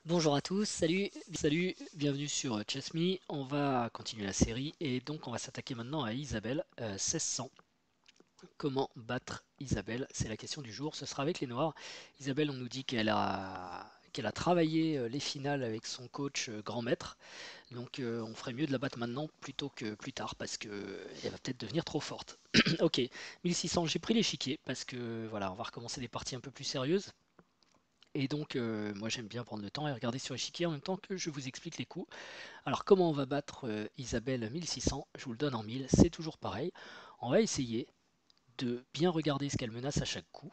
Bonjour à tous, salut, bienvenue sur Chess Me. On va continuer la série et donc on va s'attaquer maintenant à Isabelle 1600. Comment battre Isabelle? C'est la question du jour. Ce sera avec les Noirs. Isabelle, on nous dit qu'elle a travaillé les finales avec son coach grand maître. Donc on ferait mieux de la battre maintenant plutôt que plus tard parce que elle va peut-être devenir trop forte. Ok, 1600, j'ai pris l'échiquier parce que voilà, on va recommencer des parties un peu plus sérieuses. Et donc, moi j'aime bien prendre le temps et regarder sur l'échiquier en même temps que je vous explique les coups. Alors, comment on va battre Isabelle 1600? Je vous le donne en 1000, c'est toujours pareil. On va essayer de bien regarder ce qu'elle menace à chaque coup.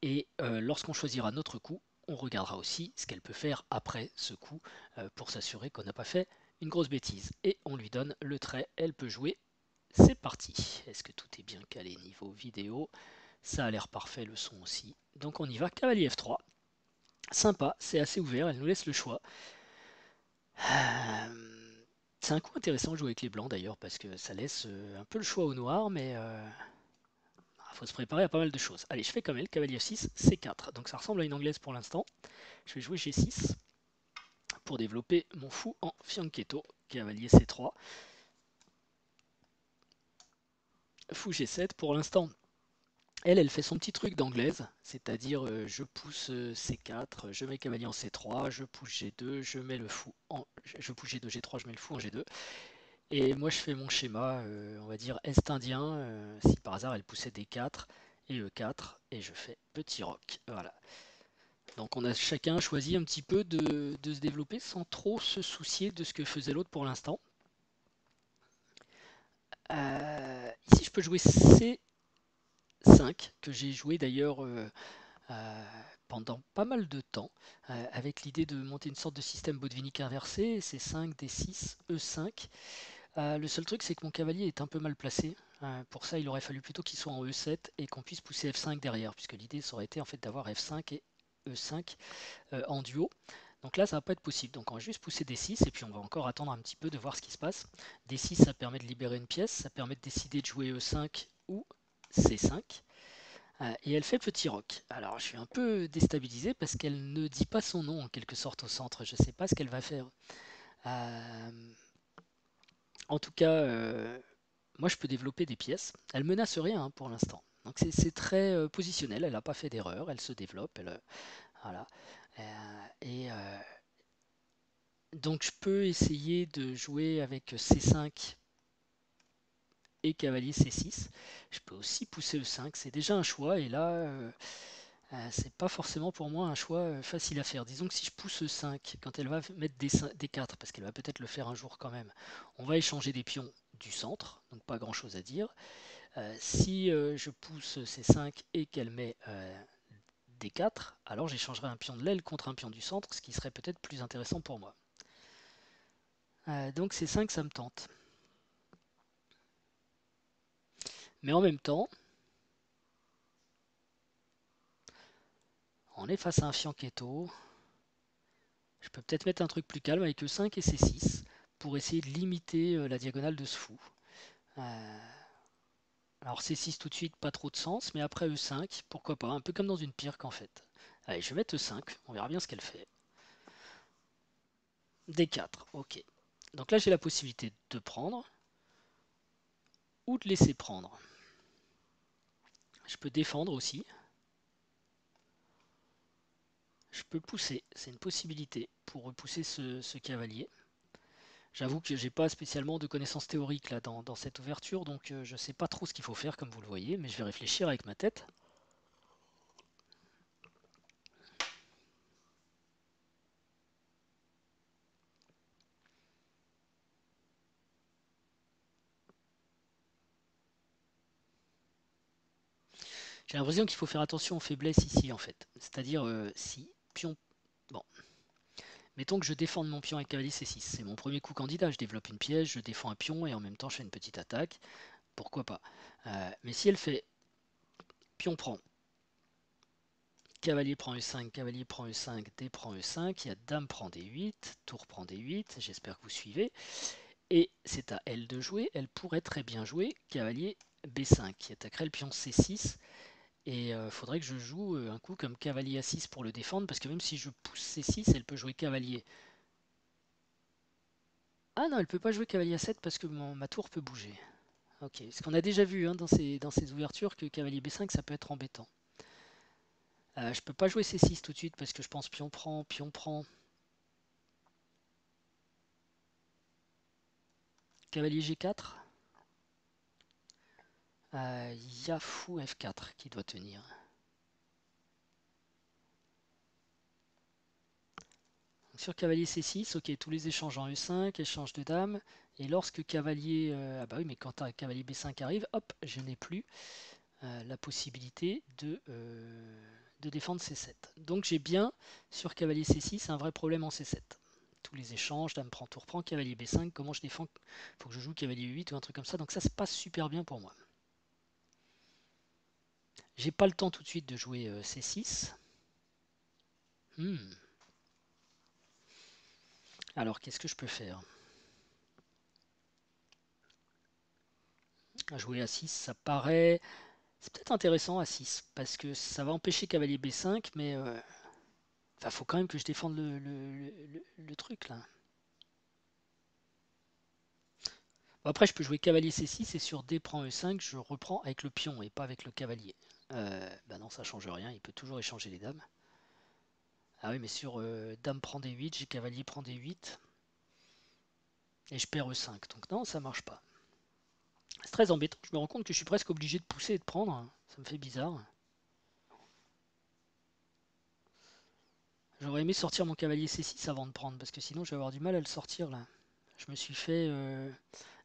Et lorsqu'on choisira notre coup, on regardera aussi ce qu'elle peut faire après ce coup pour s'assurer qu'on n'a pas fait une grosse bêtise. Et on lui donne le trait, elle peut jouer. C'est parti. Est-ce que tout est bien calé niveau vidéo? Ça a l'air parfait, le son aussi. Donc on y va, cavalier F3. Sympa, c'est assez ouvert, elle nous laisse le choix. C'est un coup intéressant de jouer avec les blancs d'ailleurs parce que ça laisse un peu le choix au noir, mais il faut se préparer à pas mal de choses. Allez, je fais comme elle, cavalier F6, C4. Donc ça ressemble à une anglaise pour l'instant. Je vais jouer G6 pour développer mon fou en fianchetto, cavalier C3. Fou G7 pour l'instant. Elle fait son petit truc d'anglaise, c'est-à-dire je pousse C4, je mets cavalier en C3, je pousse G2, je mets le fou en... Je pousse G2, G3, je mets le fou en G2. Et moi, je fais mon schéma, on va dire est-indien, si par hasard elle poussait D4 et E4, et je fais petit roc. Voilà. Donc on a chacun choisi un petit peu de se développer sans trop se soucier de ce que faisait l'autre pour l'instant. Ici, je peux jouer C5, que j'ai joué d'ailleurs pendant pas mal de temps, avec l'idée de monter une sorte de système botvinnik inversé, C5, D6, E5. Le seul truc, c'est que mon cavalier est un peu mal placé. Pour ça, il aurait fallu plutôt qu'il soit en E7 et qu'on puisse pousser F5 derrière, puisque l'idée, ça aurait été en fait d'avoir F5 et E5 en duo. Donc là, ça va pas être possible. Donc on va juste pousser D6 et puis on va encore attendre un petit peu de voir ce qui se passe. D6, ça permet de libérer une pièce, ça permet de décider de jouer E5 ou C5. Et elle fait petit roc. Alors je suis un peu déstabilisé parce qu'elle ne dit pas son nom en quelque sorte au centre. Je ne sais pas ce qu'elle va faire. Euh, En tout cas, moi je peux développer des pièces. Elle menace rien hein, pour l'instant. Donc c'est très positionnel. Elle n'a pas fait d'erreur. Elle se développe. Voilà. Et donc je peux essayer de jouer avec C5 et cavalier C6. Je peux aussi pousser E5. C'est déjà un choix. Et là, c'est pas forcément pour moi un choix facile à faire. Disons que si je pousse E5, quand elle va mettre D4, parce qu'elle va peut-être le faire un jour quand même, on va échanger des pions du centre, donc pas grand chose à dire. Si je pousse C5 et qu'elle met D4, alors j'échangerai un pion de l'aile contre un pion du centre, ce qui serait peut-être plus intéressant pour moi. Donc C5, ça me tente. Mais en même temps, on est face à un fianchetto. Je peux peut-être mettre un truc plus calme avec E5 et C6 pour essayer de limiter la diagonale de ce fou. Euh, alors C6 tout de suite, pas trop de sens, mais après E5, pourquoi pas, un peu comme dans une pirque en fait. Allez, je vais mettre E5, on verra bien ce qu'elle fait. D4, ok. Donc là j'ai la possibilité de prendre ou de laisser prendre. Je peux défendre aussi. Je peux pousser, c'est une possibilité pour repousser ce cavalier. J'avoue que j'ai pas spécialement de connaissances théoriques là dans cette ouverture, donc je sais pas trop ce qu'il faut faire comme vous le voyez, mais je vais réfléchir avec ma tête. J'ai l'impression qu'il faut faire attention aux faiblesses ici en fait. C'est-à-dire si pion... Bon, mettons que je défende mon pion avec cavalier C6. C'est mon premier coup candidat. Je développe une pièce, je défends un pion et en même temps je fais une petite attaque. Pourquoi pas. Mais si elle fait pion prend, cavalier prend E5, cavalier prend E5, D prend E5, il y a dame prend D8, tour prend D8, j'espère que vous suivez. Et c'est à elle de jouer. Elle pourrait très bien jouer cavalier B5 qui attaquerait le pion C6 Et faudrait que je joue un coup comme cavalier A6 pour le défendre, parce que même si je pousse C6, elle peut jouer cavalier. Ah non, elle peut pas jouer cavalier A7 parce que ma tour peut bouger. Ok, ce qu'on a déjà vu hein, dans ces ouvertures que cavalier B5 ça peut être embêtant. Je peux pas jouer C6 tout de suite parce que je pense pion prend, pion prend. Cavalier G4. Il y a fou F4 qui doit tenir. Donc sur cavalier C6, ok, tous les échanges en E5, échange de dames. Et lorsque cavalier... ah bah oui, mais quand cavalier B5 arrive, hop, je n'ai plus la possibilité de défendre C7. Donc j'ai bien, sur cavalier C6, un vrai problème en C7. Tous les échanges, dame prend, tour prend, cavalier B5, comment je défends? Il faut que je joue cavalier 8 ou un truc comme ça, donc ça se passe super bien pour moi. J'ai pas le temps tout de suite de jouer C6. Alors qu'est-ce que je peux faire? Jouer A6, ça paraît... C'est peut-être intéressant A6, parce que ça va empêcher cavalier B5, mais enfin, faut quand même que je défende le truc là. Bon, après, je peux jouer cavalier C6 et sur D prend E5, je reprends avec le pion et pas avec le cavalier. Bah non, ça change rien, il peut toujours échanger les dames. Ah oui, mais sur dame prend D8, j'ai cavalier prend D8 et je perds E5, donc non, ça marche pas. C'est très embêtant, je me rends compte que je suis presque obligé de pousser et de prendre, ça me fait bizarre. J'aurais aimé sortir mon cavalier C6 avant de prendre, parce que sinon je vais avoir du mal à le sortir là. Je me suis fait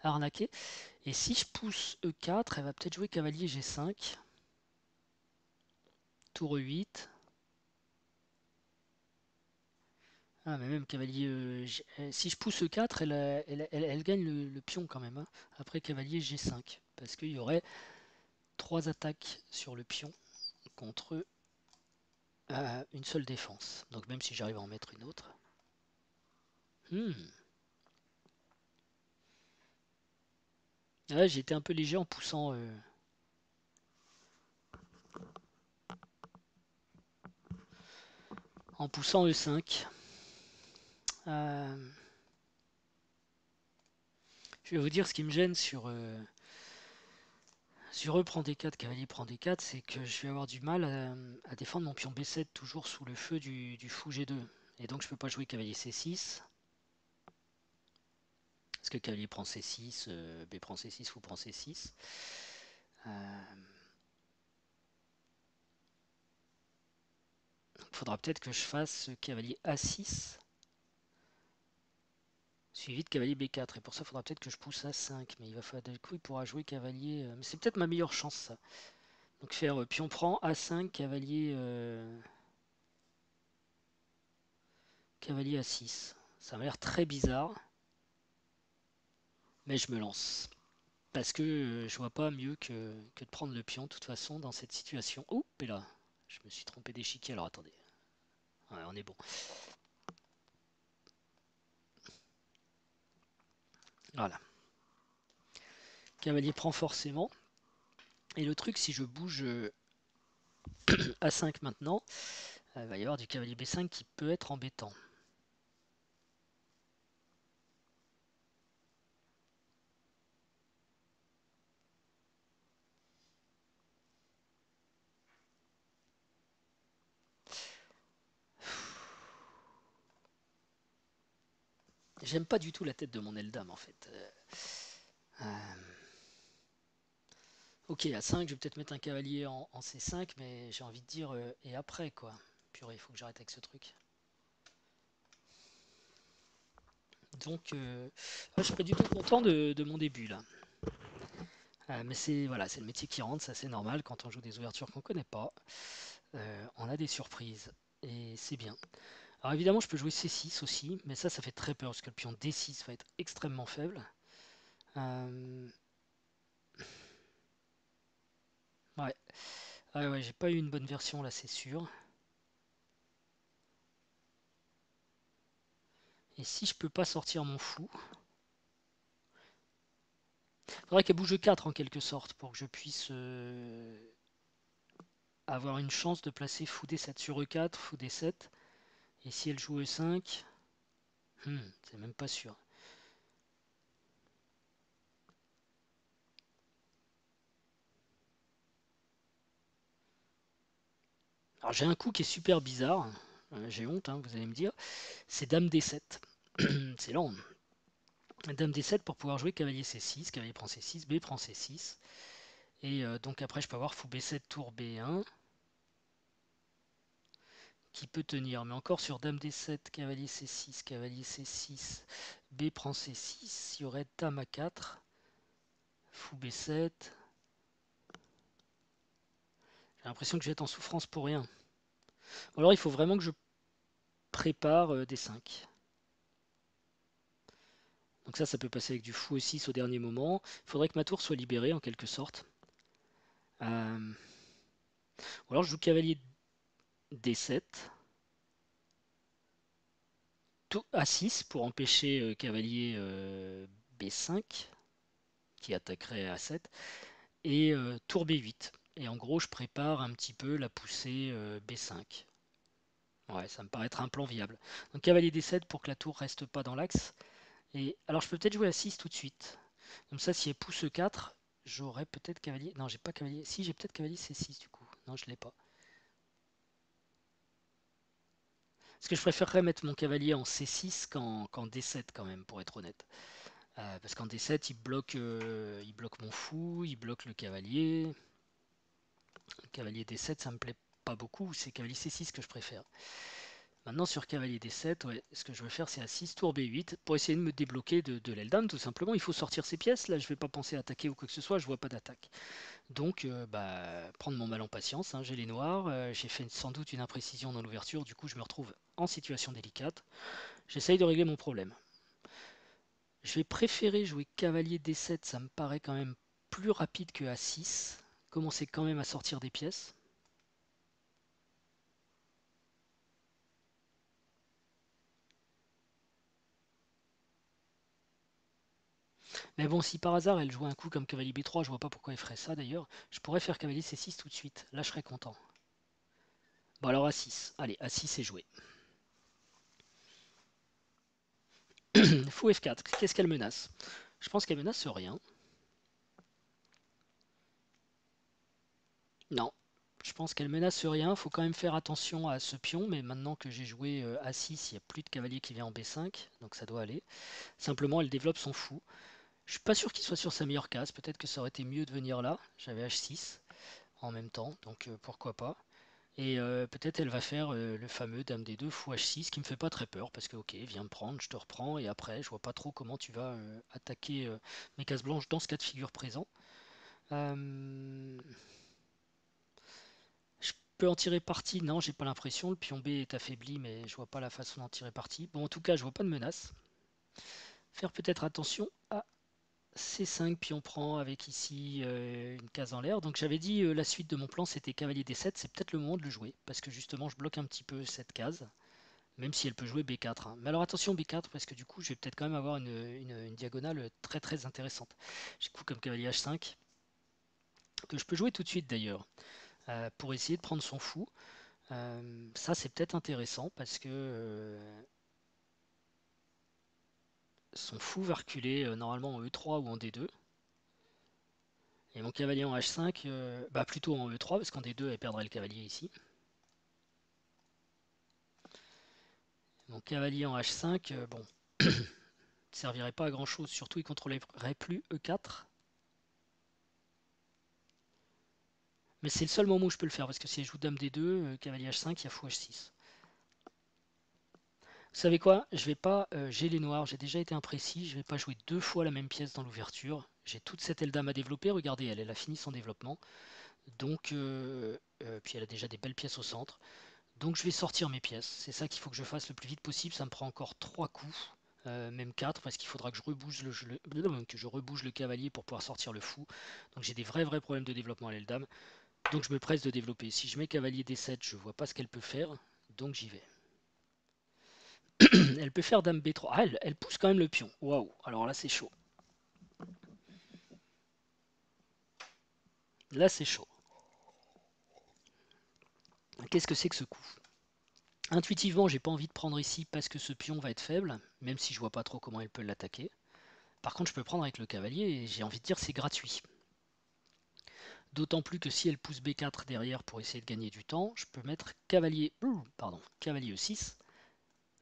arnaquer. Et si je pousse E4, elle va peut-être jouer cavalier G5. Tour E8. Ah, mais même cavalier... si je pousse E4, elle gagne le pion quand même. Hein. Après cavalier G5. Parce qu'il y aurait 3 attaques sur le pion contre une seule défense. Donc même si j'arrive à en mettre une autre. Ouais, j'ai été un peu léger en poussant... en poussant E5. Je vais vous dire ce qui me gêne sur E prend D4, cavalier prend D4, c'est que je vais avoir du mal à défendre mon pion B7 toujours sous le feu du fou G2. Et donc je peux pas jouer cavalier C6. Parce que cavalier prend C6, B prend C6, fou prend C6. Il faudra peut-être que je fasse cavalier A6 suivi de cavalier B4. Et pour ça, il faudra peut-être que je pousse A5. Mais il va falloir, du coup, il pourra jouer cavalier. Mais c'est peut-être ma meilleure chance, ça. Donc faire pion prend A5, cavalier, cavalier A6. Ça m'a l'air très bizarre. Mais je me lance. Parce que je vois pas mieux que de prendre le pion, de toute façon, dans cette situation. Oups, et là, je me suis trompé d'échiquier, alors attendez. Ouais, on est bon. Voilà. Cavalier prend forcément. Et le truc, si je bouge A5 maintenant, il va y avoir du cavalier B5 qui peut être embêtant. J'aime pas du tout la tête de mon Eldam en fait. Ok, à 5, je vais peut-être mettre un cavalier en C5, mais j'ai envie de dire et après quoi. Purée, il faut que j'arrête avec ce truc. Donc, je suis pas du tout content de mon début là. Mais c'est voilà, c'est le métier qui rentre, ça c'est normal quand on joue des ouvertures qu'on connaît pas. On a des surprises et c'est bien. Alors évidemment, je peux jouer C6 aussi, mais ça fait très peur parce que le pion D6 va être extrêmement faible. Ouais, ouais, j'ai pas eu une bonne version là, c'est sûr. Et si je peux pas sortir mon fou, faudrait qu'elle bouge 4 en quelque sorte pour que je puisse avoir une chance de placer fou D7 sur E4, fou D7. Et si elle joue E5, c'est même pas sûr. Alors j'ai un coup qui est super bizarre. J'ai honte, hein, vous allez me dire. C'est Dame D7. C'est lent. Dame D7 pour pouvoir jouer cavalier C6. Cavalier prend C6, B prend C6. Et donc après je peux avoir fou B7, tour B1. Qui peut tenir. Mais encore sur Dame D7, cavalier C6, cavalier C6, B prend C6. Il y aurait Dame A4. Fou B7. J'ai l'impression que je vais être en souffrance pour rien. Ou alors il faut vraiment que je prépare D5. Donc ça peut passer avec du fou E6 au dernier moment. Il faudrait que ma tour soit libérée en quelque sorte. Ou alors je joue cavalier D7. A6 pour empêcher cavalier B5 qui attaquerait A7. Et tour B8. Et en gros je prépare un petit peu la poussée B5. Ouais, ça me paraît être un plan viable. Donc cavalier D7 pour que la tour reste pas dans l'axe. Et alors je peux peut-être jouer A6 tout de suite. Comme ça, si elle pousse E4, j'aurais peut-être cavalier. Non, j'ai pas cavalier. Si, j'ai peut-être cavalier C6 du coup. Non, je l'ai pas. Parce que je préférerais mettre mon cavalier en C6 qu'en D7 quand même, pour être honnête. Parce qu'en D7, il bloque mon fou, il bloque le cavalier. Le cavalier D7, ça me plaît pas beaucoup. C'est cavalier C6 que je préfère. Maintenant, sur cavalier D7, ouais, ce que je veux faire, c'est A6, tour B8, pour essayer de me débloquer de l'aile dame, tout simplement. Il faut sortir ses pièces. Là, je vais pas penser à attaquer ou quoi que ce soit, je vois pas d'attaque. Donc, prendre mon mal en patience, hein, j'ai les noirs, j'ai fait sans doute une imprécision dans l'ouverture, du coup je me retrouve en situation délicate. J'essaye de régler mon problème. Je vais préférer jouer cavalier D7, ça me paraît quand même plus rapide que A6. Commencer quand même à sortir des pièces. Mais bon, si par hasard elle jouait un coup comme cavalier B3, je vois pas pourquoi elle ferait ça d'ailleurs. Je pourrais faire cavalier C6 tout de suite, là je serais content. Bon alors A6, allez, A6 est joué. Fou F4, qu'est-ce qu'elle menace? Je pense qu'elle menace rien. Non, je pense qu'elle menace rien. Faut quand même faire attention à ce pion, mais maintenant que j'ai joué A6, il n'y a plus de cavalier qui vient en B5, donc ça doit aller. Simplement, elle développe son fou. Je suis pas sûr qu'il soit sur sa meilleure case. Peut-être que ça aurait été mieux de venir là. J'avais H6 en même temps, donc pourquoi pas. Et peut-être elle va faire le fameux Dame D2 fou H6 qui me fait pas très peur parce que ok, viens me prendre, je te reprends et après je vois pas trop comment tu vas attaquer mes cases blanches dans ce cas de figure présent. Euh, Je peux en tirer parti? Non, j'ai pas l'impression. Le pion B est affaibli, mais je vois pas la façon d'en tirer parti. Bon, en tout cas, je vois pas de menace. Faire peut-être attention à C5, puis on prend avec ici une case en l'air. Donc j'avais dit la suite de mon plan c'était cavalier D7, c'est peut-être le moment de le jouer, parce que justement je bloque un petit peu cette case, même si elle peut jouer B4, hein. Mais alors attention B4, parce que du coup je vais peut-être quand même avoir une diagonale très très intéressante. J'ai coup comme cavalier H5, que je peux jouer tout de suite d'ailleurs, pour essayer de prendre son fou. Ça c'est peut-être intéressant parce que son fou va reculer normalement en E3 ou en D2. Et mon cavalier en H5, plutôt en E3 parce qu'en D2 elle perdrait le cavalier ici. Mon cavalier en H5, bon, ne servirait pas à grand chose, surtout il contrôlerait plus E4. Mais c'est le seul moment où je peux le faire parce que si elle joue Dame D2, cavalier H5, il y a fou H6. Vous savez quoi? Je vais pas, j'ai les noirs, j'ai déjà été imprécis, je vais pas jouer deux fois la même pièce dans l'ouverture. J'ai toute cette aile dame à développer, regardez, elle a fini son développement. Donc, puis elle a déjà des belles pièces au centre. Donc je vais sortir mes pièces. C'est ça qu'il faut que je fasse le plus vite possible. Ça me prend encore 3 coups, même 4, parce qu'il faudra que que je rebouge le cavalier pour pouvoir sortir le fou. Donc j'ai des vrais problèmes de développement à l'aile dame. Donc je me presse de développer. Si je mets cavalier D7, je vois pas ce qu'elle peut faire. Donc j'y vais. Elle peut faire dame B3. Ah, elle pousse quand même le pion. Waouh, alors là c'est chaud. Là c'est chaud. Qu'est-ce que c'est que ce coup? Intuitivement, j'ai pas envie de prendre ici parce que ce pion va être faible, même si je vois pas trop comment il peut l'attaquer. Par contre, je peux prendre avec le cavalier et j'ai envie de dire c'est gratuit. D'autant plus que si elle pousse B4 derrière pour essayer de gagner du temps, je peux mettre cavalier E6,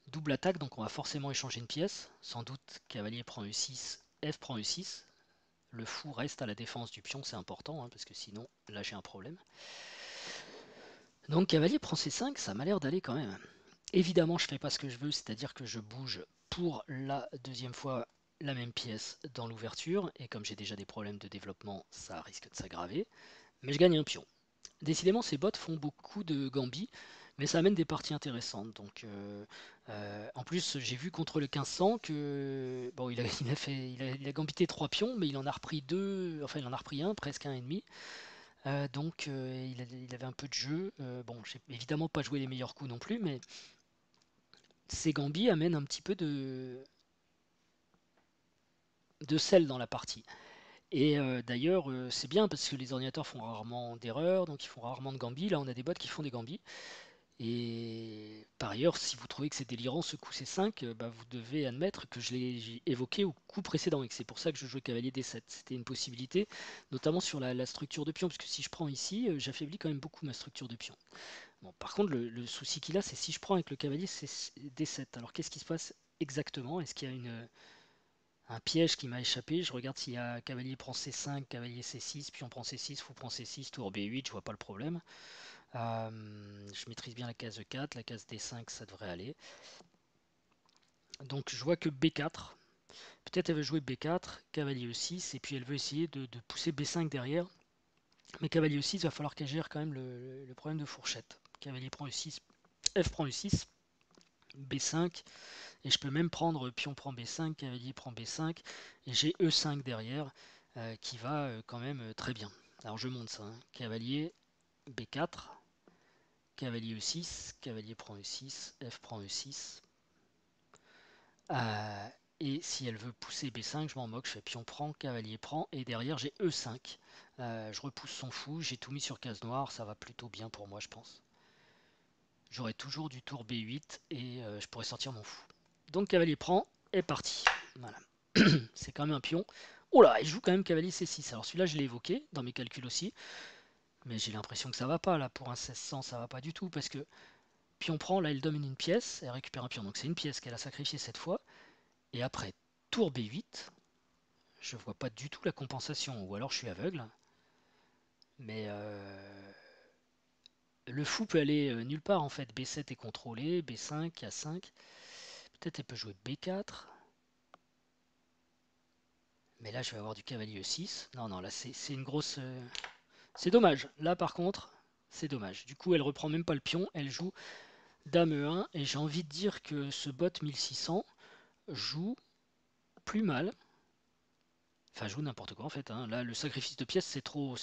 double attaque, donc on va forcément échanger une pièce. Sans doute cavalier prend E6, F prend E6. Le fou reste à la défense du pion, c'est important, hein, parce que sinon, là j'ai un problème. Donc cavalier prend C5, ça m'a l'air d'aller quand même. Évidemment, je fais pas ce que je veux, c'est-à-dire que je bouge pour la deuxième fois la même pièce dans l'ouverture, et comme j'ai déjà des problèmes de développement, ça risque de s'aggraver. Mais je gagne un pion. Décidément, ces bots font beaucoup de gambits, mais ça amène des parties intéressantes. Donc, en plus, j'ai vu contre le 1500 que bon, il a gambité 3 pions, mais il en a repris deux, enfin il en a repris un, presque un et demi. Donc, il avait un peu de jeu. Bon, j'ai évidemment pas joué les meilleurs coups non plus, mais ces gambits amènent un petit peu de sel dans la partie. Et d'ailleurs, c'est bien parce que les ordinateurs font rarement d'erreurs, donc ils font rarement de gambits. Là, on a des bots qui font des gambits. Et par ailleurs, si vous trouvez que c'est délirant ce coup C5, bah, vous devez admettre que je l'ai évoqué au coup précédent et que c'est pour ça que je jouais cavalier D7. C'était une possibilité, notamment sur la structure de pion, parce que si je prends ici, j'affaiblis quand même beaucoup ma structure de pion. Bon, par contre, le souci qu'il a, c'est si je prends avec le cavalier D7. Alors qu'est-ce qui se passe exactement? Est-ce qu'il y a un piège qui m'a échappé? Je regarde s'il y a cavalier prend C5, cavalier C6, puis on prend C6, fou prend C6, tour B8, je vois pas le problème. Je maîtrise bien la case E4, la case D5 ça devrait aller. Donc je vois que B4, peut-être elle veut jouer B4, cavalier E6, et puis elle veut essayer de pousser B5 derrière. Mais cavalier E6, il va falloir qu'elle gère quand même le problème de fourchette. Cavalier prend E6, F prend E6, B5, et je peux même prendre pion prend B5, cavalier prend B5, et j'ai E5 derrière, qui va quand même très bien. Alors je monte ça, hein. Cavalier B4, cavalier E6, cavalier prend E6, F prend E6. Et si elle veut pousser B5, je m'en moque, je fais pion prend, cavalier prend, et derrière j'ai E5. Je repousse son fou, j'ai tout mis sur case noire, ça va plutôt bien pour moi je pense. J'aurai toujours du tour B8 et je pourrais sortir mon fou. Donc cavalier prend, et parti. Voilà. C'est quand même un pion. Oh là, il joue quand même cavalier C6. Alors celui-là je l'ai évoqué dans mes calculs aussi, mais j'ai l'impression que ça va pas là, pour un 1600 ça va pas du tout, parce que pion prend, là elle domine une pièce, elle récupère un pion, donc c'est une pièce qu'elle a sacrifiée cette fois. Et après, tour B8, je vois pas du tout la compensation, ou alors je suis aveugle. Mais le fou peut aller nulle part en fait. B7 est contrôlé, B5, A5. Peut-être elle peut jouer B4. Mais là, je vais avoir du cavalier E6. Non, non, là, c'est une grosse... C'est dommage. Là, par contre, c'est dommage. Du coup, elle reprend même pas le pion. Elle joue Dame E1. Et j'ai envie de dire que ce bot 1600 joue plus mal. Enfin, joue n'importe quoi en fait, hein. Là, le sacrifice de pièces, c'est trop,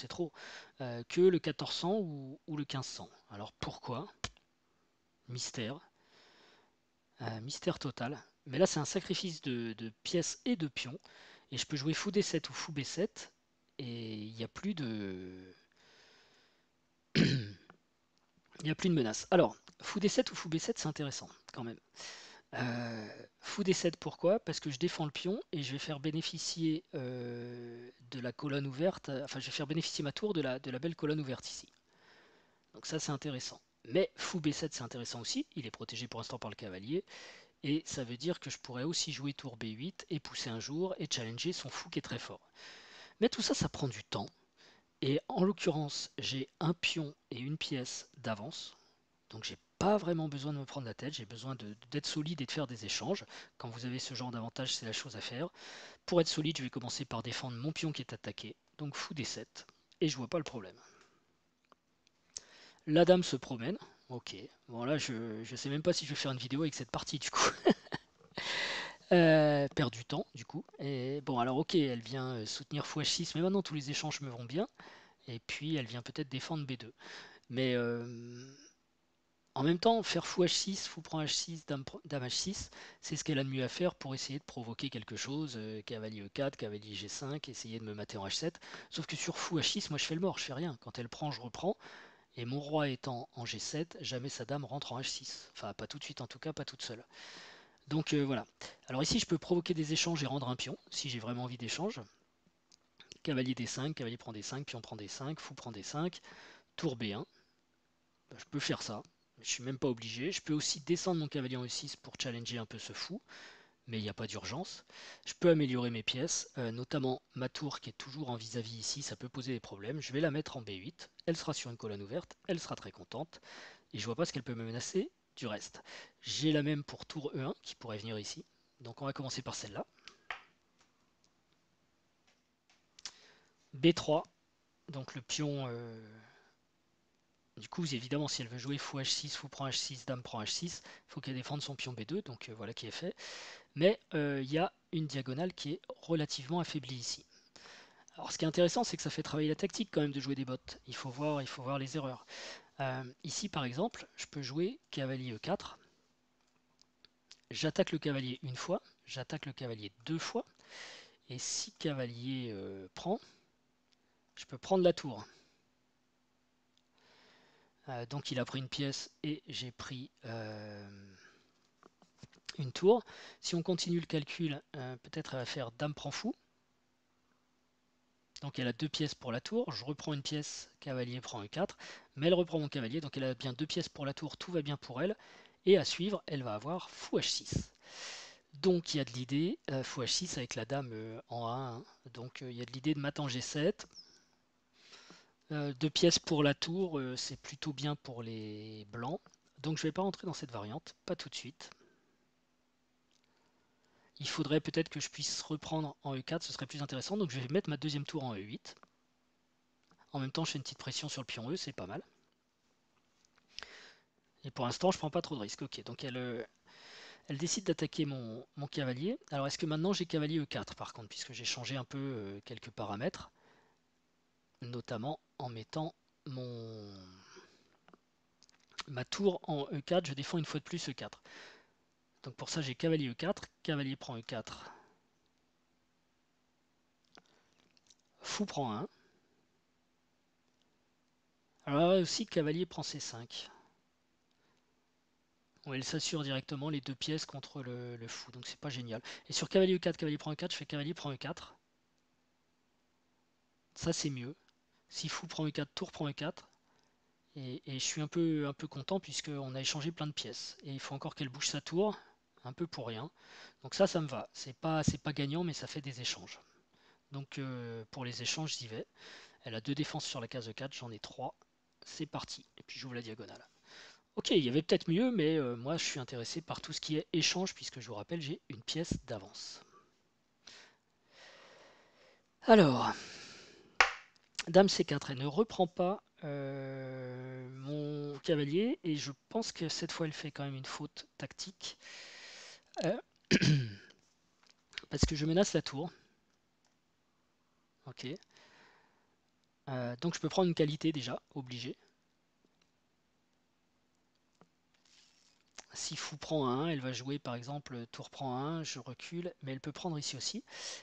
que le 1400 ou le 1500. Alors pourquoi? Mystère. Mystère total. Mais là, c'est un sacrifice de pièces et de pions. Et je peux jouer fou D7 ou fou B7. Et il n'y a plus de. Il n'y a plus de menace. Alors, fou D7 ou fou B7, c'est intéressant quand même. Fou D7, pourquoi? Parce que je défends le pion et je vais faire bénéficier de la colonne ouverte. Enfin, je vais faire bénéficier ma tour de la belle colonne ouverte ici. Donc ça, c'est intéressant. Mais fou B7, c'est intéressant aussi. Il est protégé pour l'instant par le cavalier. Et ça veut dire que je pourrais aussi jouer tour B8 et pousser un jour et challenger son fou qui est très fort. Mais tout ça, ça prend du temps. Et en l'occurrence, j'ai un pion et une pièce d'avance. Donc j'ai pas vraiment besoin de me prendre la tête, j'ai besoin d'être solide et de faire des échanges. Quand vous avez ce genre d'avantage, c'est la chose à faire. Pour être solide, je vais commencer par défendre mon pion qui est attaqué. Donc fou D7. Et je vois pas le problème. La dame se promène. Ok. Bon là, je sais même pas si je vais faire une vidéo avec cette partie du coup. Perd du temps du coup. Et bon alors ok, elle vient soutenir fou H6, mais maintenant tous les échanges me vont bien. Et puis elle vient peut-être défendre B2. Mais en même temps, faire fou H6, fou prend H6, dame H6, c'est ce qu'elle a de mieux à faire pour essayer de provoquer quelque chose. Cavalier E4, cavalier G5, essayer de me mater en H7. Sauf que sur fou H6, moi je fais le mort, je fais rien. Quand elle prend, je reprends. Et mon roi étant en G7, jamais sa dame rentre en H6. Enfin, pas tout de suite en tout cas, pas toute seule. Donc voilà. Alors ici, je peux provoquer des échanges et rendre un pion, si j'ai vraiment envie d'échange. Cavalier D5, cavalier prend D5, pion prend D5, fou prend D5, tour B1. Je peux faire ça, je suis même pas obligé. Je peux aussi descendre mon cavalier en E6 pour challenger un peu ce fou, mais il n'y a pas d'urgence. Je peux améliorer mes pièces, notamment ma tour qui est toujours en vis-à-vis ici, ça peut poser des problèmes. Je vais la mettre en B8, elle sera sur une colonne ouverte, elle sera très contente, et je vois pas ce qu'elle peut me menacer du reste. J'ai la même pour tour E1 qui pourrait venir ici, donc on va commencer par celle-là. B3, donc le pion... Du coup, évidemment, si elle veut jouer fou H6, fou prend H6, dame prend H6, il faut qu'elle défende son pion B2, donc voilà qui est fait. Mais il y a une diagonale qui est relativement affaiblie ici. Alors ce qui est intéressant, c'est que ça fait travailler la tactique quand même de jouer des bottes. Il faut voir les erreurs. Ici, par exemple, je peux jouer cavalier E4. J'attaque le cavalier une fois, j'attaque le cavalier deux fois, et si cavalier prend, je peux prendre la tour. Donc il a pris une pièce et j'ai pris une tour. Si on continue le calcul, peut-être elle va faire dame prend fou. Donc elle a deux pièces pour la tour. Je reprends une pièce, cavalier prend E4, mais elle reprend mon cavalier, donc elle a bien deux pièces pour la tour, tout va bien pour elle. Et à suivre, elle va avoir fou H6. Donc il y a de l'idée, fou H6 avec la dame en A1. Donc il y a de l'idée de mat en G7. Deux pièces pour la tour, c'est plutôt bien pour les blancs. Donc je ne vais pas rentrer dans cette variante, pas tout de suite. Il faudrait peut-être que je puisse reprendre en E4, ce serait plus intéressant. Donc je vais mettre ma deuxième tour en E8. En même temps, je fais une petite pression sur le pion E, c'est pas mal. Et pour l'instant, je prends pas trop de risques. Ok, donc elle décide d'attaquer mon cavalier. Alors est-ce que maintenant j'ai cavalier E4 par contre, puisque j'ai changé un peu quelques paramètres, notamment en mettant ma tour en E4, je défends une fois de plus E4. Donc pour ça j'ai cavalier E4, cavalier prend E4, fou prend 1. Alors là aussi cavalier prend C5. Où elle s'assure directement les deux pièces contre le fou, donc c'est pas génial. Et sur cavalier E4, cavalier prend E4, je fais cavalier prend E4. Ça c'est mieux. Si fou prend E4, tour prend E4. Et je suis un peu content puisqu'on a échangé plein de pièces. Et il faut encore qu'elle bouge sa tour, un peu pour rien. Donc ça me va. C'est pas gagnant, mais ça fait des échanges. Donc pour les échanges, j'y vais. Elle a deux défenses sur la case E4, j'en ai trois. C'est parti. Et puis j'ouvre la diagonale. Ok, il y avait peut-être mieux, mais moi je suis intéressé par tout ce qui est échange, puisque je vous rappelle, j'ai une pièce d'avance. Alors, dame C4, elle ne reprend pas mon cavalier, et je pense que cette fois elle fait quand même une faute tactique. Parce que je menace la tour. Ok. Donc je peux prendre une qualité déjà, obligé. Si fou prend 1, elle va jouer par exemple tour prend 1, je recule, mais elle peut prendre ici aussi.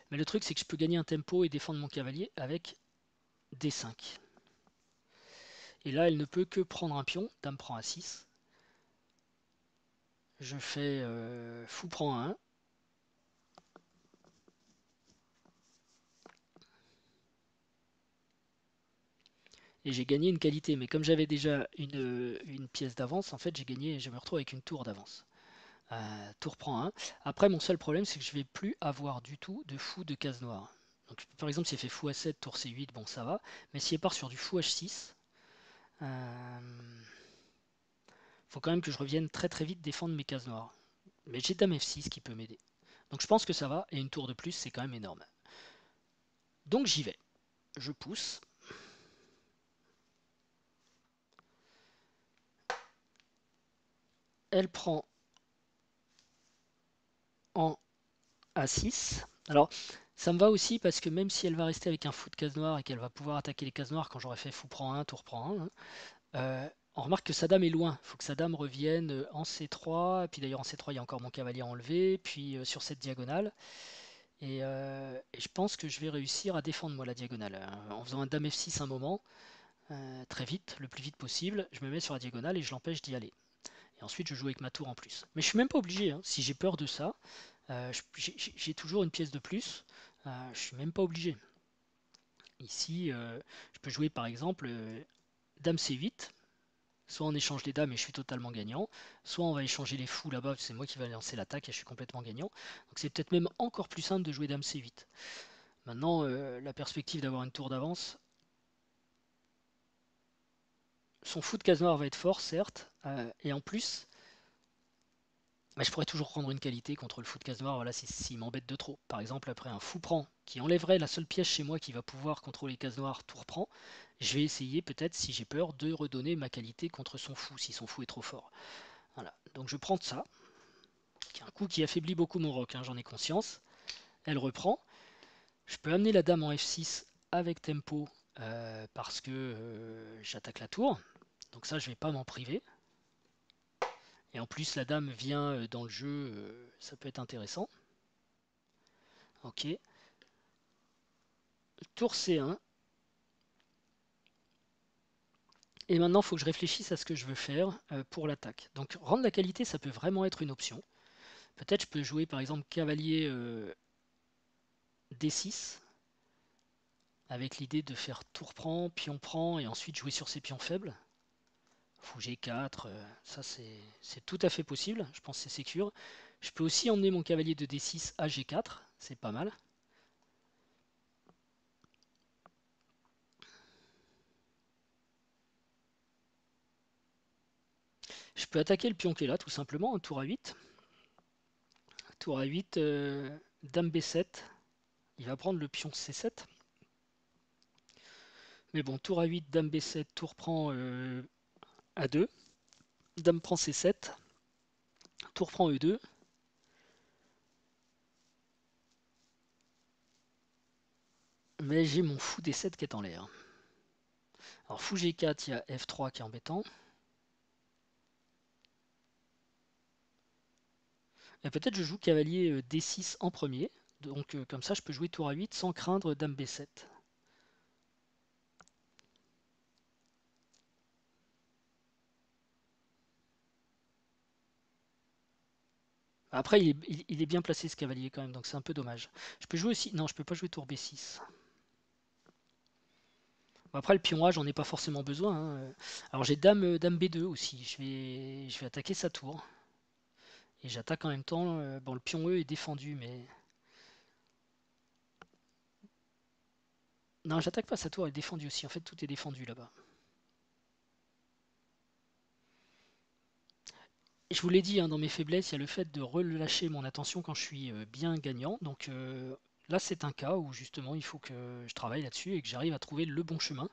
Mais le truc c'est que je peux gagner un tempo et défendre mon cavalier avec D5. Et là elle ne peut que prendre un pion, dame prend A6. Je fais fou prend 1. Et j'ai gagné une qualité, mais comme j'avais déjà une pièce d'avance, en fait j'ai gagné, je me retrouve avec une tour d'avance. Tour prend 1. Après mon seul problème c'est que je vais plus avoir du tout de fou de case noire. Donc par exemple si elle fait fou A7, tour C8, bon ça va. Mais si elle part sur du fou H6, faut quand même que je revienne très très vite défendre mes cases noires. Mais j'ai dame F6 qui peut m'aider. Donc je pense que ça va, et une tour de plus c'est quand même énorme. Donc j'y vais. Je pousse. Elle prend en A6. Alors, ça me va aussi parce que même si elle va rester avec un fou de case noire et qu'elle va pouvoir attaquer les cases noires quand j'aurai fait fou prend 1, tour prend 1, on remarque que sa dame est loin. Il faut que sa dame revienne en C3. Et puis d'ailleurs en C3, il y a encore mon cavalier enlevé. Puis sur cette diagonale. Et je pense que je vais réussir à défendre moi la diagonale. En faisant un dame F6 un moment, très vite, le plus vite possible. Je me mets sur la diagonale et je l'empêche d'y aller. Et ensuite, je joue avec ma tour en plus. Mais je suis même pas obligé, hein. Si j'ai peur de ça, j'ai toujours une pièce de plus. Je suis même pas obligé. Ici, je peux jouer par exemple Dame C8. Soit on échange les dames et je suis totalement gagnant, soit on va échanger les fous là-bas, c'est moi qui vais lancer l'attaque et je suis complètement gagnant. Donc c'est peut-être même encore plus simple de jouer Dame C8. Maintenant, la perspective d'avoir une tour d'avance, son fou de case noire va être fort, certes, et en plus, bah, je pourrais toujours prendre une qualité contre le fou de case noire, voilà, s'il m'embête de trop. Par exemple, après un fou prend qui enlèverait la seule pièce chez moi qui va pouvoir contrôler case noire, tour prend, je vais essayer peut-être, si j'ai peur, de redonner ma qualité contre son fou, si son fou est trop fort. Voilà, donc je prends ça, qui est un coup qui affaiblit beaucoup mon roc, hein, j'en ai conscience. Elle reprend. Je peux amener la dame en F6 avec tempo parce que j'attaque la tour. Donc ça, je ne vais pas m'en priver. Et en plus, la dame vient dans le jeu, ça peut être intéressant. Ok. Tour C1. Et maintenant, il faut que je réfléchisse à ce que je veux faire pour l'attaque. Donc rendre la qualité, ça peut vraiment être une option. Peut-être je peux jouer par exemple cavalier D6 avec l'idée de faire tour prend et ensuite jouer sur ses pions faibles. Fou G4, ça c'est tout à fait possible, je pense que c'est sécure. Je peux aussi emmener mon cavalier de D6 à G4, c'est pas mal. Je peux attaquer le pion qui est là, tout simplement, un tour à 8. Tour à 8, Dame B7, il va prendre le pion C7. Mais bon, tour à 8, Dame B7, tour prend A2. Dame prend C7, tour prend E2. Mais j'ai mon fou D7 qui est en l'air. Alors fou G4, il y a F3 qui est embêtant. Et peut-être je joue cavalier D6 en premier. Donc comme ça, je peux jouer tour à 8 sans craindre Dame B7. Après, il est bien placé ce cavalier quand même, donc c'est un peu dommage. Je peux jouer aussi. Non, je peux pas jouer tour B6. Bon, après, le pion A, j'en ai pas forcément besoin, hein. Alors j'ai dame B2 aussi. Je vais attaquer sa tour. Et j'attaque en même temps. Bon, le pion E est défendu, mais. Non, j'attaque pas sa tour, elle est défendue aussi. En fait, tout est défendu là-bas. Je vous l'ai dit, hein, dans mes faiblesses, il y a le fait de relâcher mon attention quand je suis bien gagnant. Donc là, c'est un cas où justement, il faut que je travaille là-dessus et que j'arrive à trouver le bon chemin.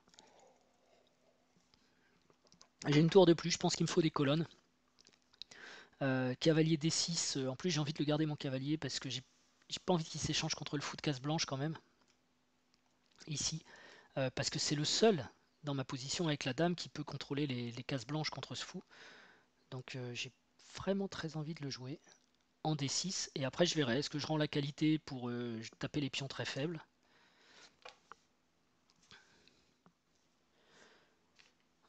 J'ai une tour de plus, je pense qu'il me faut des colonnes. Cavalier D6, en plus j'ai envie de le garder mon cavalier parce que j'ai pas envie qu'il s'échange contre le fou de case blanche quand même. Ici, parce que c'est le seul dans ma position avec la dame qui peut contrôler les cases blanches contre ce fou. Donc j'ai vraiment très envie de le jouer en D6 et après je verrai, est-ce que je rends la qualité pour taper les pions très faibles.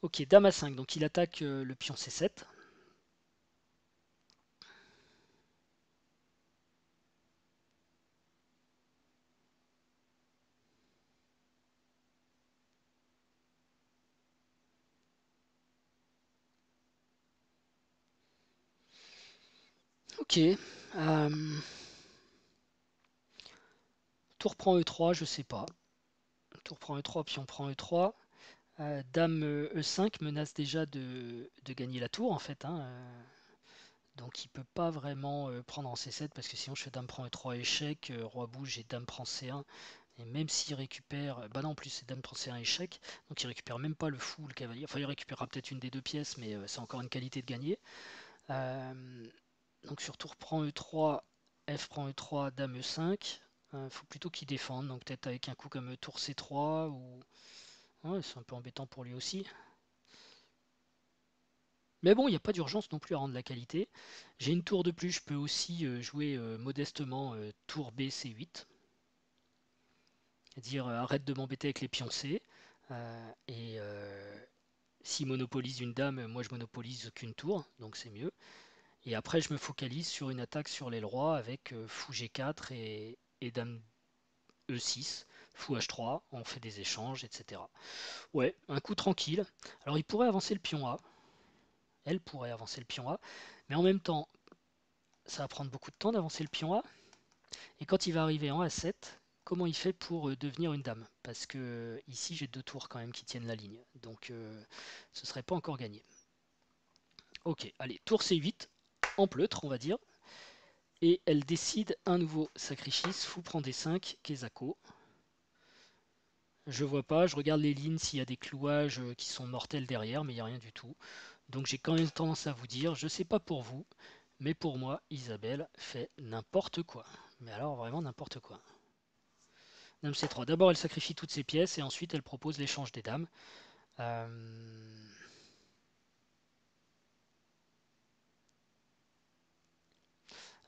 Ok, dame A5, donc il attaque le pion C7. Ok. Tour prend E3, je sais pas. Tour prend E3, pion prend E3. Dame E5 menace déjà de gagner la tour en fait, hein. Donc il peut pas vraiment prendre en C7 parce que sinon je fais dame prend E3 échec, roi bouge et dame prend C1. Et même s'il récupère, bah non en plus c'est dame prend C1 échec, donc il récupère même pas le fou ou le cavalier. Enfin il récupérera peut-être une des deux pièces, mais c'est encore une qualité de gagner. Donc sur tour prend E3, F prend E3, dame E5. Faut plutôt qu'il défende, donc peut-être avec un coup comme tour C3 ou. Ouais, c'est un peu embêtant pour lui aussi. Mais bon, il n'y a pas d'urgence non plus à rendre la qualité. J'ai une tour de plus, je peux aussi jouer modestement tour B C8. C'est-à-dire arrête de m'embêter avec les pions C. S'il monopolise une dame, moi je monopolise qu'une tour, donc c'est mieux. Et après, je me focalise sur une attaque sur l'aile roi avec fou G4 et dame E6, fou H3, on fait des échanges, etc. Ouais, un coup tranquille. Alors il pourrait avancer le pion A, elle pourrait avancer le pion A, mais en même temps, ça va prendre beaucoup de temps d'avancer le pion A. Et quand il va arriver en A7, comment il fait pour devenir une dame? Parce que ici j'ai deux tours quand même qui tiennent la ligne, donc ce serait pas encore gagné. Ok, allez, tour C8, en pleutre on va dire. Et elle décide un nouveau sacrifice, fou prend D5, Kezako. Je vois pas, je regarde les lignes s'il y a des clouages qui sont mortels derrière, mais il n'y a rien du tout. Donc j'ai quand même tendance à vous dire, je sais pas pour vous, mais pour moi, Isabelle fait n'importe quoi. Mais alors vraiment n'importe quoi. Dame C3. D'abord, elle sacrifie toutes ses pièces et ensuite elle propose l'échange des dames.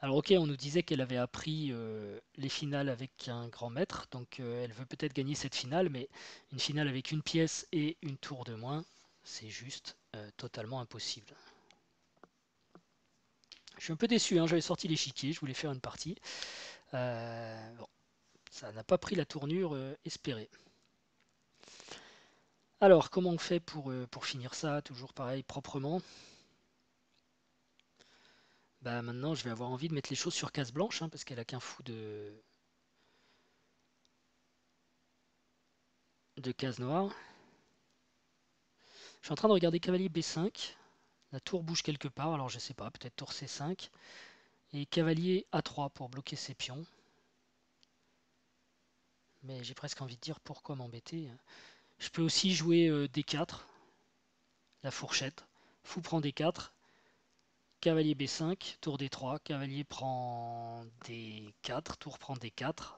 Alors ok, on nous disait qu'elle avait appris les finales avec un grand maître, donc elle veut peut-être gagner cette finale, mais une finale avec une pièce et une tour de moins, c'est juste totalement impossible. Je suis un peu déçu, hein, j'avais sorti l'échiquier, je voulais faire une partie. Bon, ça n'a pas pris la tournure espérée. Alors, comment on fait pour finir ça, toujours pareil, proprement? Bah maintenant, je vais avoir envie de mettre les choses sur case blanche, hein, parce qu'elle a qu'un fou de case noire. Je suis en train de regarder cavalier B5. La tour bouge quelque part, alors je sais pas, peut-être tour C5. Et cavalier A3 pour bloquer ses pions. Mais j'ai presque envie de dire pourquoi m'embêter. Je peux aussi jouer D4, la fourchette. Fou prend D4, cavalier B5, tour D3, cavalier prend D4, tour prend D4.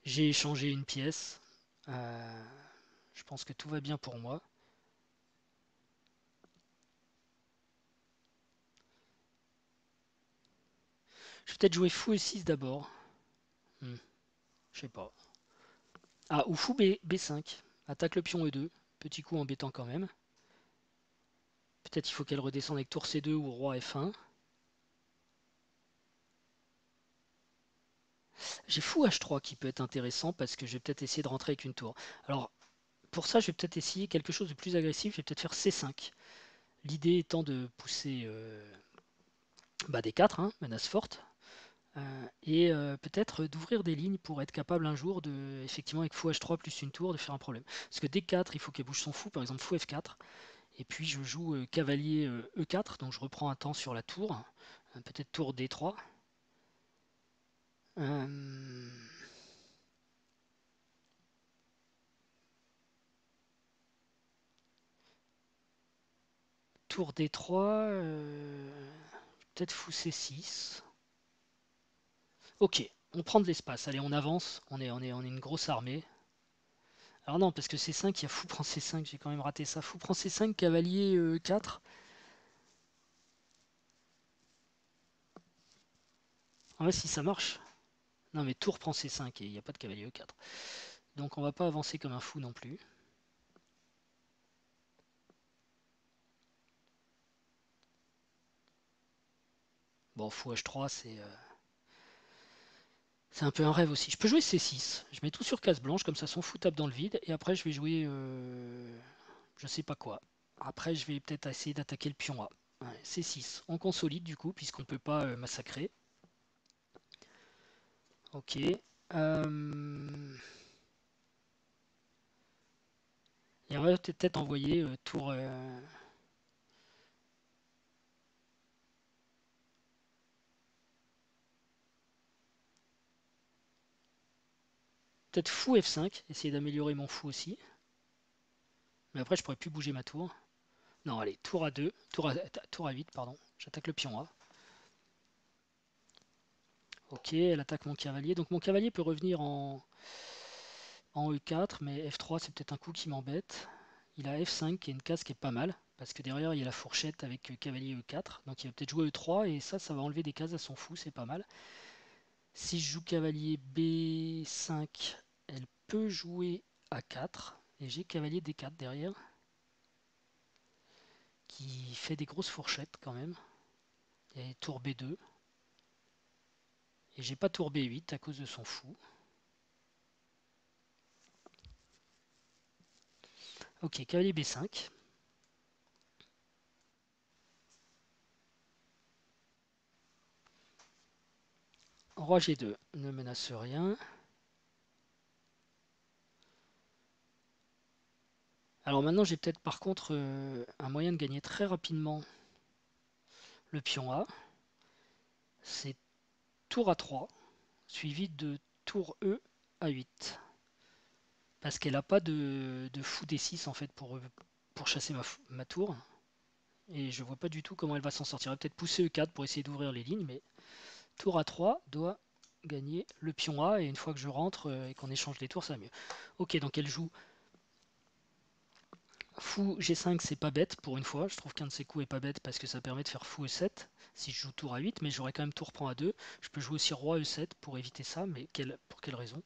J'ai échangé une pièce. Euh, je pense que tout va bien pour moi. Je vais peut-être jouer fou E6 d'abord. Je sais pas. Ah, ou fou B5. Attaque le pion E2. Petit coup embêtant quand même. Peut-être il faut qu'elle redescende avec tour C2 ou roi F1. J'ai fou H3 qui peut être intéressant parce que je vais peut-être essayer de rentrer avec une tour. Alors, pour ça, je vais peut-être essayer quelque chose de plus agressif. Je vais peut-être faire C5. L'idée étant de pousser D4, hein, menace forte. Et peut-être d'ouvrir des lignes pour être capable un jour de, effectivement, avec fou H3 plus une tour, de faire un problème. Parce que D4, il faut qu'elle bouge son fou, par exemple fou F4. Et puis je joue cavalier E4, donc je reprends un temps sur la tour. Peut-être tour D3. Euh, Tour D3, peut-être fou C6. Ok, on prend de l'espace. Allez, on avance. On est une grosse armée. Alors non, parce que C5, il y a fou prend C5. J'ai quand même raté ça. Fou prend C5, cavalier E4. Ouais, si ça marche. Non, mais tour prend C5 et il n'y a pas de cavalier E4. Donc on va pas avancer comme un fou non plus. Bon, fou H3, c'est un peu un rêve aussi. Je peux jouer C6. Je mets tout sur case blanche, comme ça son fou tape dans le vide. Et après, je vais jouer je sais pas quoi. Après, je vais peut-être essayer d'attaquer le pion A. Ouais, C6. On consolide du coup, puisqu'on ne peut pas massacrer. Ok. Et on va peut-être envoyer tour. Peut-être fou F5. Essayer d'améliorer mon fou aussi. Mais après, je pourrais plus bouger ma tour. Non, allez, tour A2. Tour A8, pardon. J'attaque le pion A. Ok, elle attaque mon cavalier. Donc mon cavalier peut revenir en E4, mais F3 c'est peut-être un coup qui m'embête. Il a F5 qui est une case qui est pas mal, parce que derrière il y a la fourchette avec cavalier E4, donc il va peut-être jouer E3 et ça va enlever des cases à son fou, c'est pas mal. Si je joue cavalier B5, elle peut jouer A4 et j'ai cavalier D4 derrière qui fait des grosses fourchettes quand même. Et tour B2 et j'ai pas tour B8 à cause de son fou. Ok, cavalier B5. Roi G2 ne menace rien. Alors maintenant j'ai peut-être par contre un moyen de gagner très rapidement le pion A. C'est tour A3 suivi de tour E A8. Parce qu'elle n'a pas de fou D6 en fait pour chasser ma tour. Et je vois pas du tout comment elle va s'en sortir. Elle va peut-être pousser E4 pour essayer d'ouvrir les lignes, mais tour A3 doit gagner le pion A, et une fois que je rentre et qu'on échange les tours, ça va mieux. Ok, donc elle joue fou G5, c'est pas bête pour une fois. Je trouve qu'un de ses coups est pas bête parce que ça permet de faire fou E7 si je joue tour A8, mais j'aurais quand même tour prend A2. Je peux jouer aussi roi E7 pour éviter ça, mais pour quelle raison?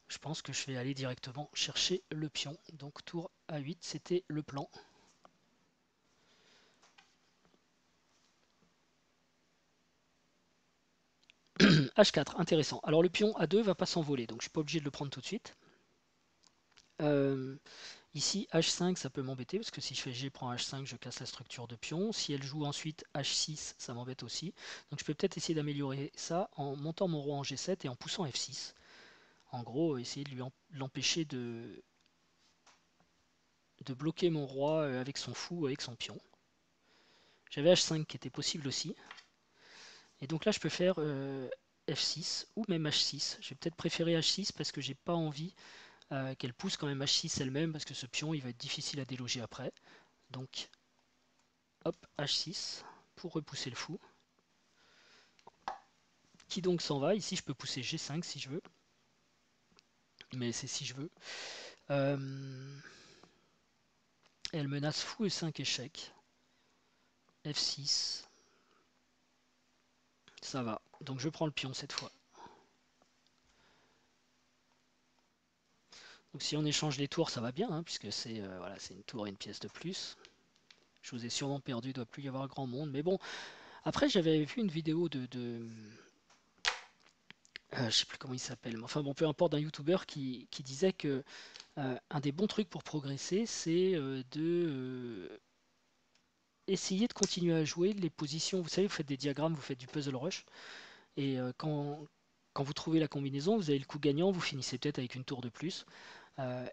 Je pense que je vais aller directement chercher le pion. Donc tour A8, c'était le plan. H4, intéressant. Alors le pion A2 va pas s'envoler, donc je suis pas obligé de le prendre tout de suite. Ici, H5, ça peut m'embêter, parce que si je fais G prend H5, je casse la structure de pion. Si elle joue ensuite H6, ça m'embête aussi. Donc je peux peut-être essayer d'améliorer ça en montant mon roi en G7 et en poussant F6. En gros, essayer de l'empêcher de bloquer mon roi avec son fou, avec son pion. J'avais H5 qui était possible aussi. Et donc là, je peux faire F6 ou même H6. Je vais peut-être préférer H6 parce que j'ai pas envie qu'elle pousse quand même H6 elle-même, parce que ce pion, il va être difficile à déloger après. Donc, hop, H6 pour repousser le fou. Qui donc s'en va. Ici, je peux pousser G5 si je veux. Mais c'est si je veux. Elle menace fou E5 échec. F6. Ça va. Donc je prends le pion cette fois. Donc si on échange les tours, ça va bien, hein, puisque c'est voilà, une tour et une pièce de plus. Je vous ai sûrement perdu, il ne doit plus y avoir grand monde. Mais bon, après j'avais vu une vidéo je sais plus comment il s'appelle, mais enfin bon, peu importe, d'un youtubeur qui disait que un des bons trucs pour progresser, c'est de essayer de continuer à jouer les positions. Vous savez, vous faites des diagrammes, vous faites du puzzle rush, et quand vous trouvez la combinaison, vous avez le coup gagnant, vous finissez peut-être avec une tour de plus.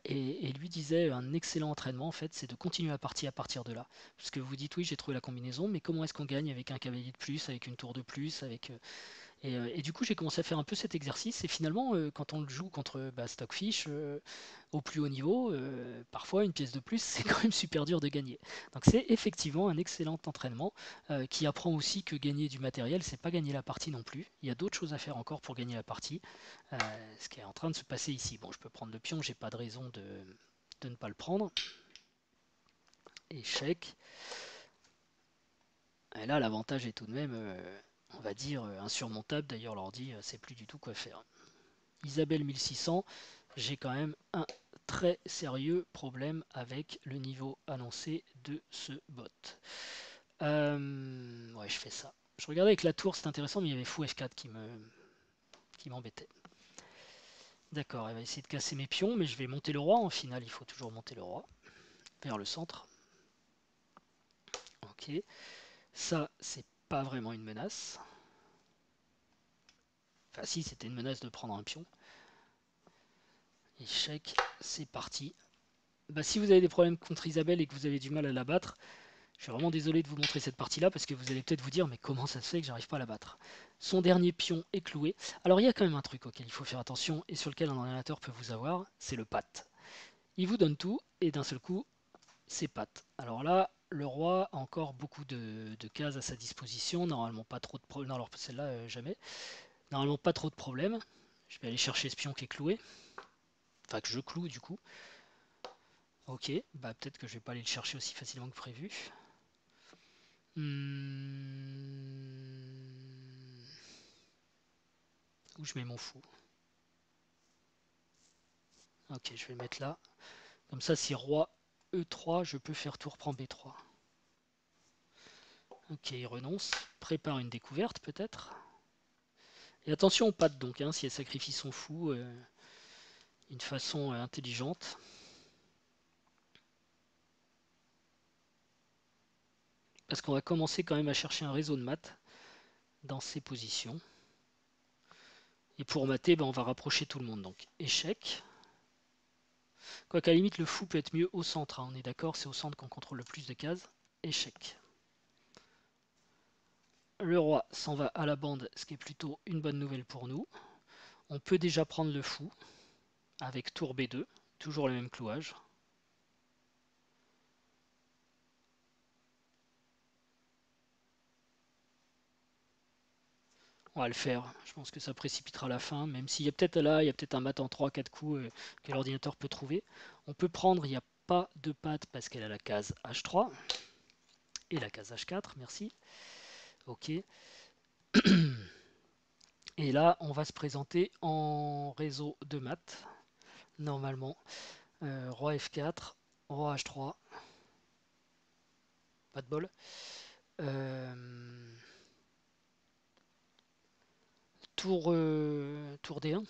Et lui disait un excellent entraînement en fait, c'est de continuer la partie à partir de là. Parce que vous dites oui, j'ai trouvé la combinaison, mais comment est-ce qu'on gagne avec un cavalier de plus, avec une tour de plus, et du coup, j'ai commencé à faire un peu cet exercice. Et finalement, quand on le joue contre Stockfish au plus haut niveau, parfois une pièce de plus, c'est quand même super dur de gagner. Donc c'est effectivement un excellent entraînement qui apprend aussi que gagner du matériel, c'est pas gagner la partie non plus. Il y a d'autres choses à faire encore pour gagner la partie. Ce qui est en train de se passer ici. Bon, je peux prendre le pion, j'ai pas de raison de ne pas le prendre. Échec. Et là, l'avantage est tout de même, on va dire, insurmontable. D'ailleurs, l'ordi sait plus du tout quoi faire. Isabelle 1600, j'ai quand même un très sérieux problème avec le niveau annoncé de ce bot. Ouais, je fais ça. Je regardais avec la tour, c'est intéressant, mais il y avait fou F4 qui m'embêtait. D'accord, elle va essayer de casser mes pions, mais je vais monter le roi. En finale, il faut toujours monter le roi vers le centre. Ok, ça, c'est pas vraiment une menace. Enfin, si, c'était une menace de prendre un pion. Échec, c'est parti. Bah, si vous avez des problèmes contre Isabelle et que vous avez du mal à la battre, je suis vraiment désolé de vous montrer cette partie-là parce que vous allez peut-être vous dire mais comment ça se fait que j'arrive pas à la battre. Son dernier pion est cloué. Alors il y a quand même un truc auquel il faut faire attention et sur lequel un ordinateur peut vous avoir, c'est le pat. Il vous donne tout et d'un seul coup, c'est pat. Alors là, le roi a encore beaucoup de cases à sa disposition, normalement pas trop de problèmes. Non, alors celle-là, jamais. Normalement pas trop de problèmes. Je vais aller chercher ce pion qui est cloué. Enfin que je cloue du coup. Ok, bah peut-être que je vais pas aller le chercher aussi facilement que prévu. Où je mets mon fou? Ok, je vais le mettre là. Comme ça, si roi E3, je peux faire tour prend B3. Ok, il renonce. Prépare une découverte peut-être. Et attention aux pattes donc, hein, si elle sacrifie son fou d'une façon intelligente. Parce qu'on va commencer quand même à chercher un réseau de maths dans ces positions. Et pour mater, ben, on va rapprocher tout le monde. Donc échec. Quoiqu'à la limite, le fou peut être mieux au centre. Hein, on est d'accord, c'est au centre qu'on contrôle le plus de cases. Échec. Le roi s'en va à la bande, ce qui est plutôt une bonne nouvelle pour nous. On peut déjà prendre le fou avec tour B2, toujours le même clouage. On va le faire. Je pense que ça précipitera la fin, même s'il y a peut-être là, il y a peut-être un mat en 3-4 coups que l'ordinateur peut trouver. On peut prendre, il n'y a pas de patte parce qu'elle a la case H3 et la case H4, merci. Ok. Et là, on va se présenter en réseau de maths, normalement. Roi F4, roi H3, pas de bol. Tour D1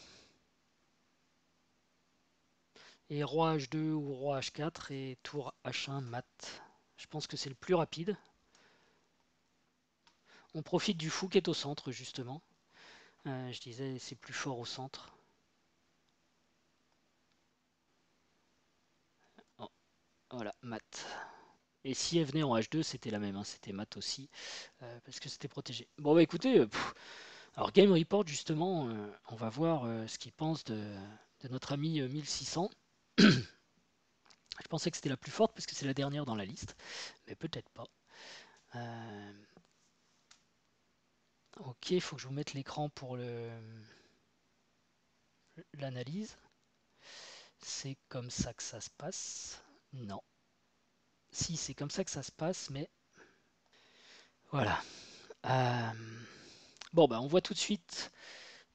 et roi H2 ou roi H4 et tour H1 mat. Je pense que c'est le plus rapide. On profite du fou qui est au centre justement. Je disais c'est plus fort au centre. Oh, voilà, mat. Et si elle venait en H2, c'était la même, hein, c'était mat aussi, parce que c'était protégé. Bon bah écoutez, alors Game Report justement, on va voir ce qu'il pense de notre ami 1600. Je pensais que c'était la plus forte parce que c'est la dernière dans la liste, mais peut-être pas. Ok, il faut que je vous mette l'écran pour l'analyse. C'est comme ça que ça se passe. Non. Si, c'est comme ça que ça se passe, mais voilà. Euh, Bon, bah, on voit tout de suite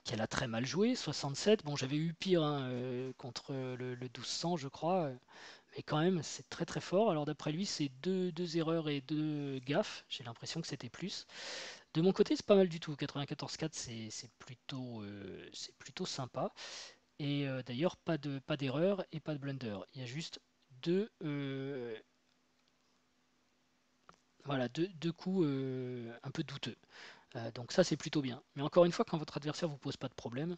qu'elle a très mal joué, 67. Bon, j'avais eu pire hein, contre le 1200, je crois. Mais quand même, c'est très très fort. Alors d'après lui, c'est deux erreurs et deux gaffes. J'ai l'impression que c'était plus. De mon côté, c'est pas mal du tout. 94-4, c'est plutôt sympa. Et d'ailleurs, pas d'erreur et pas de blunder. Il y a juste deux, voilà, deux coups un peu douteux. Donc ça, c'est plutôt bien. Mais encore une fois, quand votre adversaire vous pose pas de problème,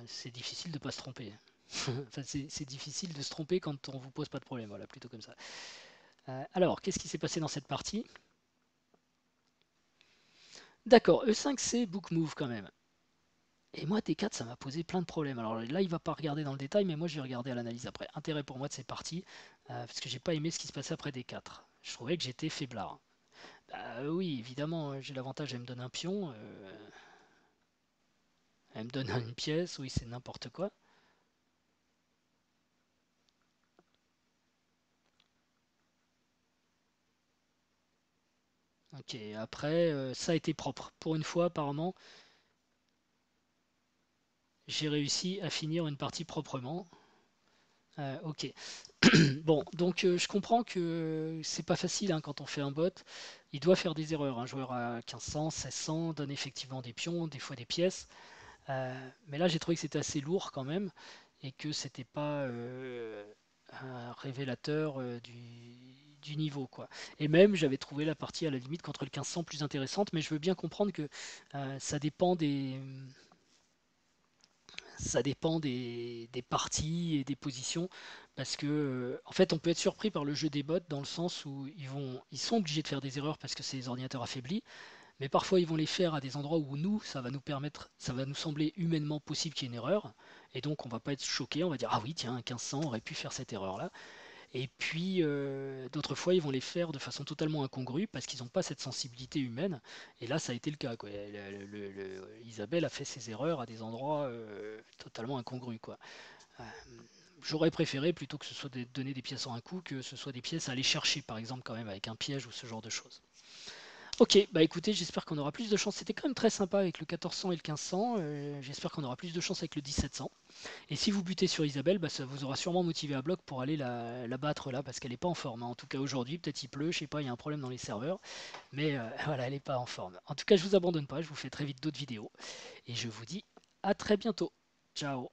c'est difficile de pas se tromper. Enfin, c'est difficile de se tromper quand on vous pose pas de problème. Voilà, plutôt comme ça. Alors, qu'est-ce qui s'est passé dans cette partie? D'accord, E5C, book move quand même. Et moi, D4, ça m'a posé plein de problèmes. Alors là, il va pas regarder dans le détail, mais moi, je vais regarder à l'analyse après. Intérêt pour moi de ces parties, parce que j'ai pas aimé ce qui se passait après D4. Je trouvais que j'étais faiblard. Bah oui, évidemment, j'ai l'avantage, elle me donne un pion, elle me donne une pièce, oui, c'est n'importe quoi. Ok, après, ça a été propre. Pour une fois, apparemment, j'ai réussi à finir une partie proprement. Ok. Bon, donc je comprends que c'est pas facile hein, quand on fait un bot. Il doit faire des erreurs. Un joueur à 1500, 1600 donne effectivement des pions, des fois des pièces. Mais là, j'ai trouvé que c'était assez lourd quand même et que c'était pas un révélateur du niveau, quoi. Et même, j'avais trouvé la partie à la limite contre le 1500 plus intéressante, mais je veux bien comprendre que ça dépend des parties et des positions parce que en fait on peut être surpris par le jeu des bots dans le sens où ils sont obligés de faire des erreurs parce que c'est des ordinateurs affaiblis mais parfois ils vont les faire à des endroits où nous ça va nous sembler humainement possible qu'il y ait une erreur et donc on va pas être choqué, on va dire ah oui tiens un 1500 aurait pu faire cette erreur là et puis d'autres fois, ils vont les faire de façon totalement incongrue parce qu'ils n'ont pas cette sensibilité humaine. Et là, ça a été le cas, quoi. Isabelle a fait ses erreurs à des endroits totalement incongrus, quoi. Euh, J'aurais préféré plutôt que ce soit donner des pièces en un coup que ce soit des pièces à aller chercher, par exemple, quand même avec un piège ou ce genre de choses. Ok, bah écoutez, j'espère qu'on aura plus de chance. C'était quand même très sympa avec le 1400 et le 1500. J'espère qu'on aura plus de chance avec le 1700. Et si vous butez sur Isabelle, bah, ça vous aura sûrement motivé à bloc pour aller la battre là, parce qu'elle n'est pas en forme, hein. En tout cas aujourd'hui, peut-être il pleut, je sais pas, il y a un problème dans les serveurs. Mais voilà, elle n'est pas en forme. En tout cas, je vous abandonne pas, je vous fais très vite d'autres vidéos. Et je vous dis à très bientôt. Ciao.